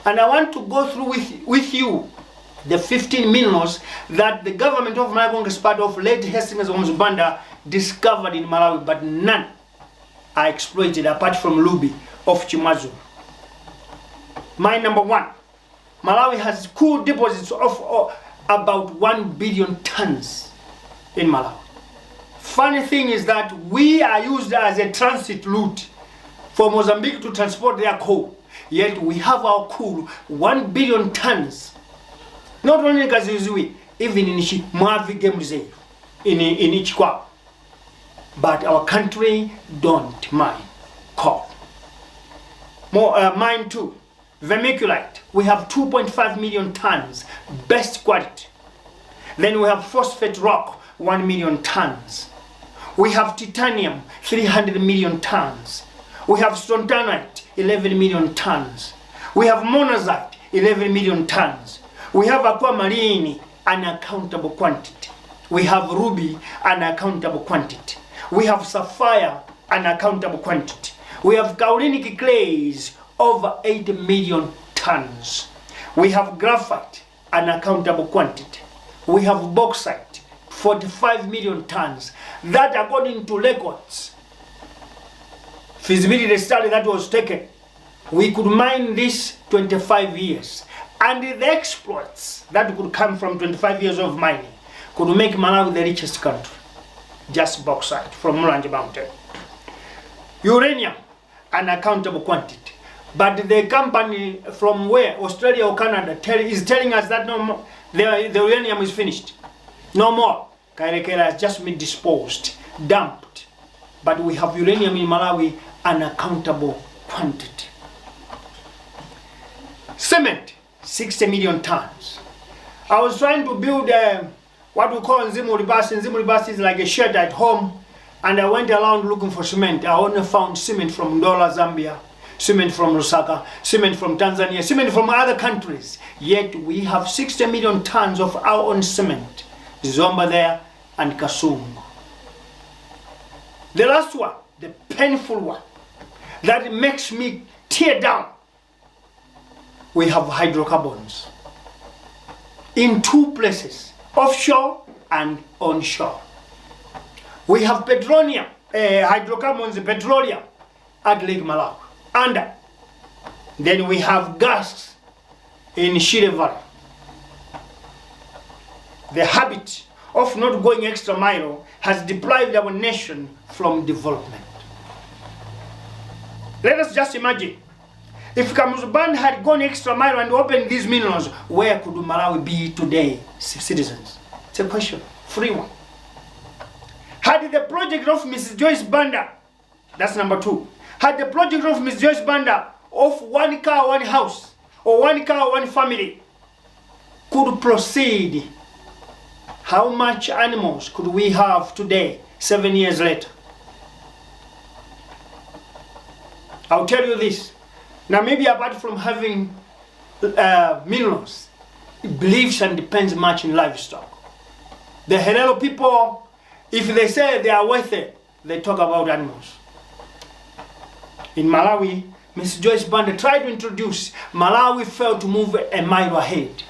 And I want to go through with you the 15 minerals that the government of Malawi Congress Party of late Hastings Banda discovered in Malawi, but none are exploited apart from Ruby of Chimazu. Mine number 1. Malawi has coal deposits of about 1 billion tons in Malawi. Funny thing is that we are used as a transit route for Mozambique to transport their coal. Yet we have our coal 1 billion tons. Not only in Kazizui, even in Muvi Wachilungamo, in Ichikwa. But our country don't mine coal. Mine too. Vermiculite, we have 2.5 million tons, best quality. Then we have phosphate rock, 1 million tons. We have titanium, 300 million tons. We have strontianite, 11 million tons. We have monazite, 11 million tons. We have aquamarine, unaccountable quantity. We have ruby, unaccountable quantity. We have sapphire, unaccountable quantity. We have kaolinic clays, over 8 million tons. We have graphite, unaccountable quantity. We have bauxite, 45 million tons. That, according to records, feasibility study that was taken, we could mine this 25 years. And the exploits that could come from 25 years of mining could make Malawi the richest country. Just bauxite from Mulanje Mountain. Uranium, unaccountable quantity. But the company from where, Australia or Canada, is telling us that no more, the uranium is finished. No more. Kairekera has just been disposed, dumped. But we have uranium in Malawi, unaccountable quantity. Cement, 60 million tons. I was trying to build what we call Nzimulibasi. Nzimulibasi is like a shed at home. And I went around looking for cement. I only found cement from Ndola, Zambia. Cement from Lusaka, cement from Tanzania, cement from other countries. Yet we have 60 million tons of our own cement. Zomba there and Kasumu. The last one, the painful one, that makes me tear down. We have hydrocarbons in 2 places, offshore and onshore. We have petroleum, hydrocarbons, petroleum at Lake Malawi. And then we have gas in Shire Valley. The habit of not going extra mile has deprived our nation from development. Let us just imagine, if Kamuzuband had gone extra mile and opened these minerals, where could Malawi be today, citizens? It's a question, free one. Had the project of Mrs. Joyce Banda, that's number 2, had the project of Ms. Joyce Banda of 1 car, 1 house, or 1 car, 1 family could proceed, how much animals could we have today, 7 years later? I'll tell you this. Now, maybe apart from having minerals, it believes and depends much in livestock. The Herero people, if they say they are worth it, they talk about animals. In Malawi, Ms. Joyce Banda tried to introduce. Malawi failed to move a mile ahead.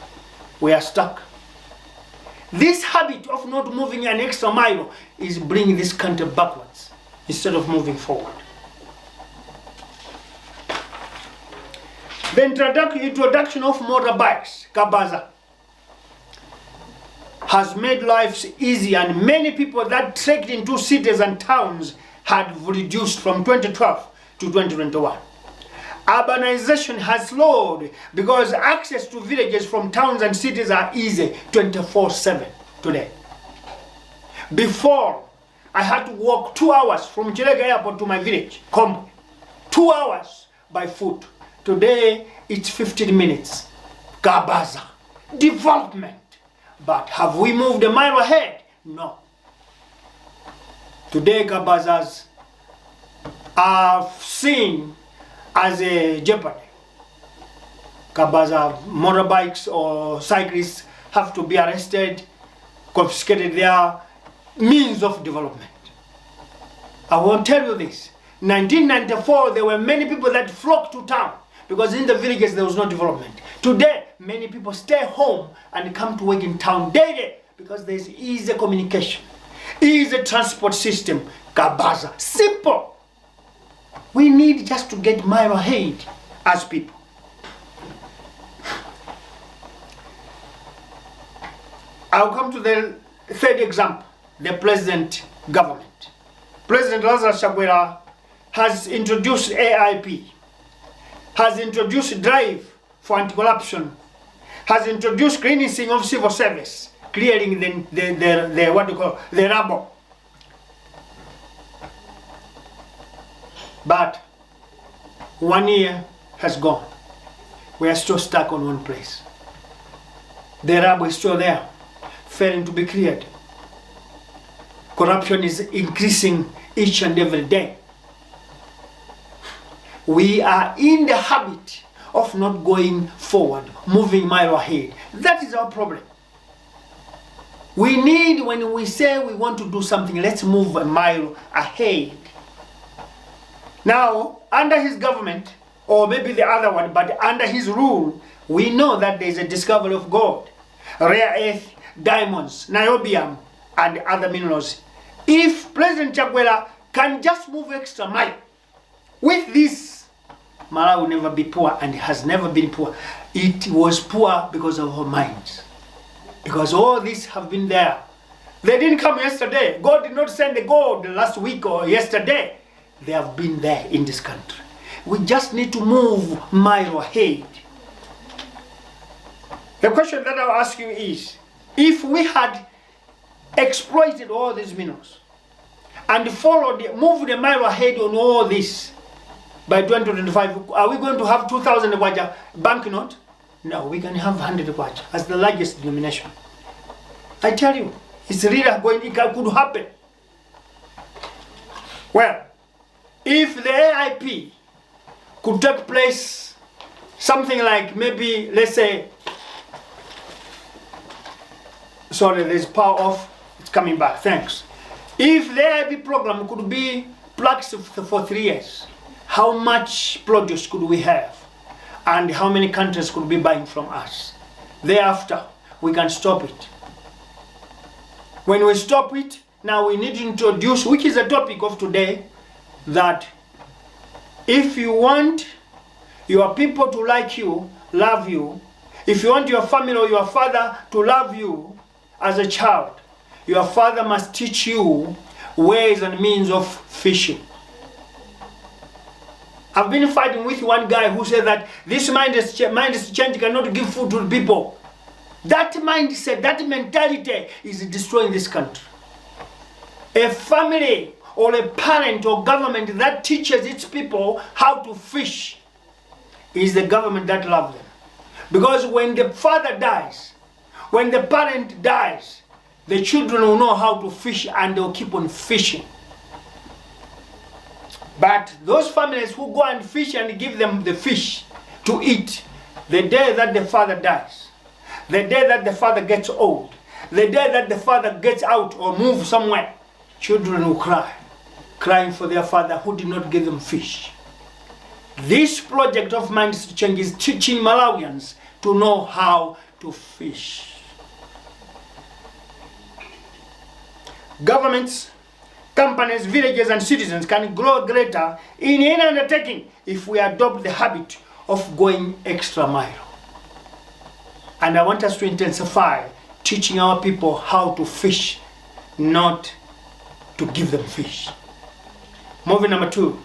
We are stuck. This habit of not moving an extra mile is bringing this country backwards instead of moving forward. The introduction of motorbikes, Kabaza, has made lives easy, and many people that trekked into cities and towns had reduced from 2012 to 2021. Urbanization has slowed because access to villages from towns and cities are easy 24/7 today. Before, I had to walk 2 hours from Chirega Airport to my village, Kombo. 2 hours by foot. Today, it's 15 minutes. Kabaza. Development. But have we moved a mile ahead? No. Today, Kabazas are seen as a jeopardy. Kabaza motorbikes or cyclists have to be arrested, confiscated their means of development. I won't tell you this. 1994, there were many people that flocked to town because in the villages there was no development. Today, many people stay home and come to work in town daily because there's easy communication, easy transport system, Kabaza. Simple. We need just to get mile ahead as people. I'll come to the third example, the present government. President Lazarus Chakwera has introduced AIP, has introduced drive for anti-corruption, has introduced cleansing of civil service, clearing the what do you call the rubble. But 1 year has gone. We are still stuck on one place. The rubble is still there, failing to be cleared. Corruption is increasing each and every day. We are in the habit of not going forward, moving mile ahead. That is our problem. We need, when we say we want to do something, let's move a mile ahead. Now, under his government, or maybe the other one, but under his rule, we know that there is a discovery of gold, rare earth, diamonds, niobium, and other minerals. If President Chakwera can just move extra mile with this, Malawi will never be poor, and has never been poor. It was poor because of our minds. Because all these have been there. They didn't come yesterday. God did not send the gold last week or yesterday. They have been there in this country. We just need to move mile ahead. The question that I'll ask you is, if we had exploited all these minerals and moved a mile ahead on all this, by 2025, are we going to have 2,000 kwacha banknote? No, we can have 100 kwacha as the largest denomination. I tell you, it's really going, it could happen. Well, if the AIP could take place, something like maybe, let's say, sorry, there's power off, it's coming back, thanks. If the AIP program could be practiced for 3 years, how much produce could we have? And how many countries could be buying from us? Thereafter, we can stop it. When we stop it, now we need to introduce, which is the topic of today, that if you want your people to like you, love you, if you want your family or your father to love you as a child, your father must teach you ways and means of fishing. I've been fighting with one guy who said that this mind is change, cannot give food to the people. That mindset, that mentality is destroying this country. A family or a parent or government that teaches its people how to fish is the government that loves them. Because when the father dies, when the parent dies, the children will know how to fish and they'll keep on fishing. But those families who go and fish and give them the fish to eat, the day that the father dies, the day that the father gets old, the day that the father gets out or moves somewhere, children will cry, crying for their father who did not give them fish. This project of Mindset Change is teaching Malawians to know how to fish. Governments, companies, villages and citizens can grow greater in any undertaking if we adopt the habit of going extra mile. And I want us to intensify teaching our people how to fish, not to give them fish. Moving number 2.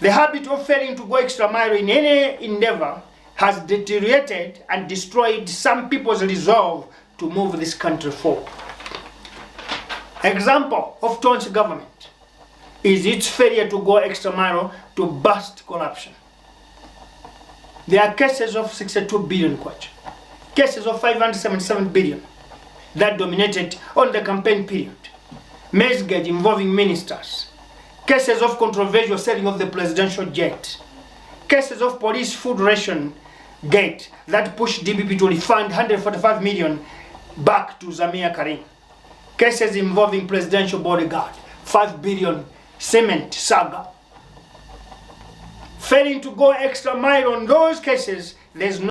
The habit of failing to go extra mile in any endeavor has deteriorated and destroyed some people's resolve to move this country forward. Example of Ton's government is its failure to go extra mile to bust corruption. There are cases of 62 billion kwacha, cases of 577 billion that dominated on the campaign period, Mesgate involving ministers, cases of controversial selling of the presidential jet, cases of police food ration gate that pushed DPP to refund 145 million back to Zamia Karim, cases involving presidential bodyguard, 5 billion cement saga, failing to go extra mile on those cases, there's no